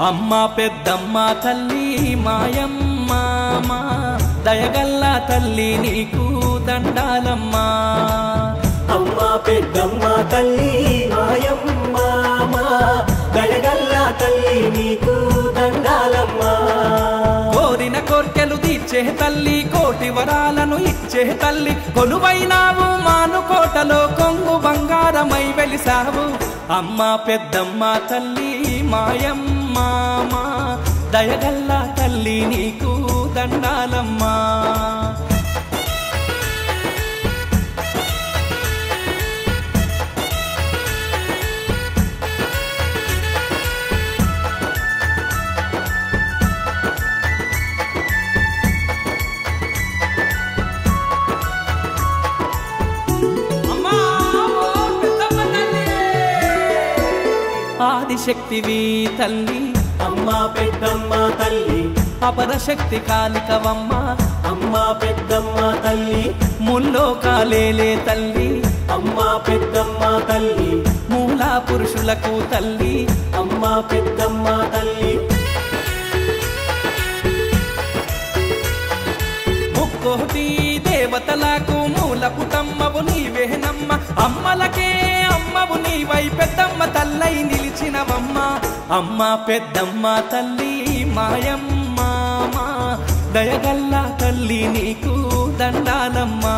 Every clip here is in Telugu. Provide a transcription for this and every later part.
అమ్మ పెద్దమ్మ తల్లి మాయమ్మ మా దయగల్ల తల్లి నీకు దండాలమ్మా అమ్మ పెద్దమ్మ తల్లి మాయమ్మ మా దయగల్ల తల్లి నీకు దండాలమ్మా కోరిన కోర్కెలు తీర్చే తల్లి కోటి వరాలను ఇచ్చే తల్లి కొలువైనావు మానుకోటలో కొంగు బంగారమై వెలిసావు అమ్మ పెద్దమ్మ తల్లి మాయమ్మ మా దయగల్ల తల్లి నీకు దండాలమ్మా ఆదిశక్తివి తల్లి అమ్మ పెద్దమ్మ తల్లి అపరశక్తి కాలికవమ్మ అమ్మ పెద్దమ్మ తల్లి ముల్లోకాలేలే తల్లి అమ్మ పెద్దమ్మ తల్లి మూలా పురుషులకు తల్లి అమ్మ పెద్దమ్మ తల్లి ముక్కోటి దేవతలకు మూల పుటమ్మవు నీవేనమ్మ అమ్మలకే అమ్మవు నీవై పెద్దమ్మ తల్లై నిలిచినవమ్మ అమ్మ పెద్దమ్మ తల్లి మాయమ్మ మా దయగల్ల తల్లి నీకు దండాలమ్మా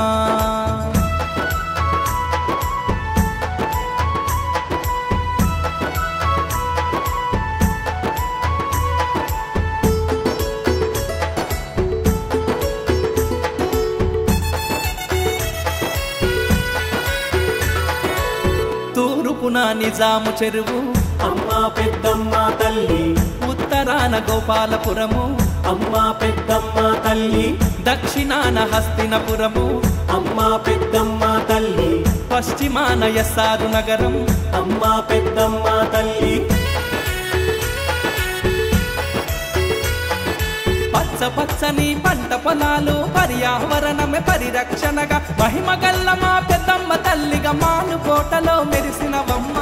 తూర్పున నిజాము చెరువు అమ్మ పెద్దమ్మ తల్లి ఉత్తరాన గోపాలపురము అమ్మ పెద్దమ్మ తల్లి దక్షిణాన హస్తినపురము అమ్మ పెద్దమ్మ తల్లి పశ్చిమాన యస్సారు నగరం అమ్మ పెద్దమ్మ తల్లి పచ్చ పచ్చని పంట పొలాలు పర్యావరణమే పరిరక్షణగా మహిమగల్ల మా పెద్దమ్మ తల్లిగా మానుకోటలో మెరిసినవమ్మ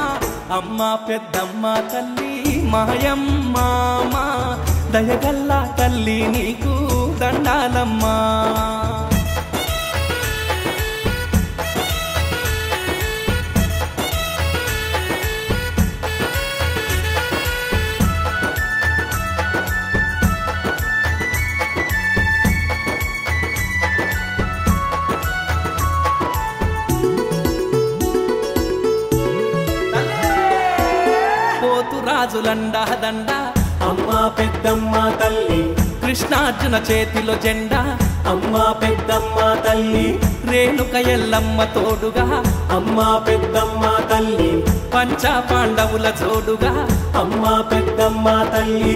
అమ్మ పెద్దమ్మ తల్లి మాయమ్మ మా దయగల్ల తల్లి నీకు దండాలమ్మా రాజులండా దండ అమ్మ పెద్దమ్మ తల్లి కృష్ణార్జున చేతిలో జెండా అమ్మ పెద్దమ్మ తల్లి రేణుక ఎల్లమ్మ తోడుగా అమ్మ పెద్దమ్మ తల్లి పంచ పాండవుల జోడుగా అమ్మ పెద్దమ్మ తల్లి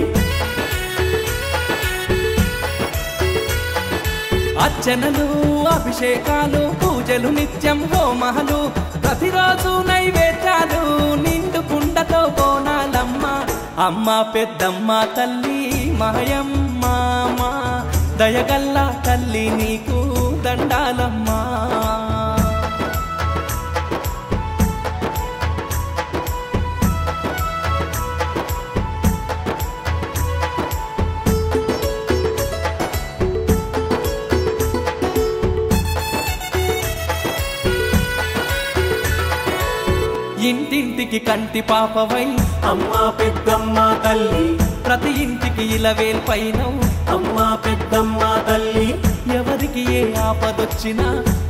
అర్చనలు అభిషేకాలు పూజలు నిత్యం హోమాలు ప్రతిరోజు నైవేద్యాలు నిండు కుండతో బోనాలమ్మ అమ్మ పెద్దమ్మ తల్లి మాయమ్మ మా దయగల్ల తల్లి నీకు దండాలమ్మా ఇంటింటికి కంటి పాపవై అమ్మ పెద్దమ్మ తల్లి ప్రతి ఇంటికి ఇలవేల్పైనవు అమ్మ పెద్దమ్మ తల్లి ఎవరికి ఏ ఆపదొచ్చినా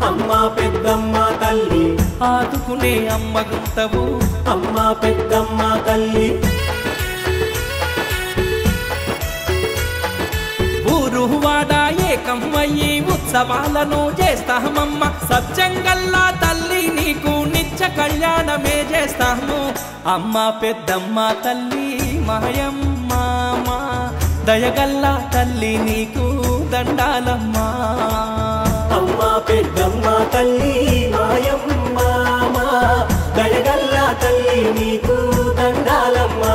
అమ్మ పెద్దమ్మ తల్లి ఆదుకునే అమ్మగుంటవు అమ్మ పెద్దమ్మ తల్లి ఊరు వాడ ఏకమ్మయ్యి ఉత్సవాలను చేస్తామమ్మ సత్యంగల్లా తల్లి నీకు నిత్య కళ్యాణమే చేస్తాము అమ్మ పెద్దమ్మ తల్లి మాయమ్మ మా దయగల్ల తల్లి నీకు దండాలమ్మా అమ్మ పెద్దమ్మ తల్లి మాయమ్మ మా దయగల్ల తల్లి నీకు దండాలమ్మా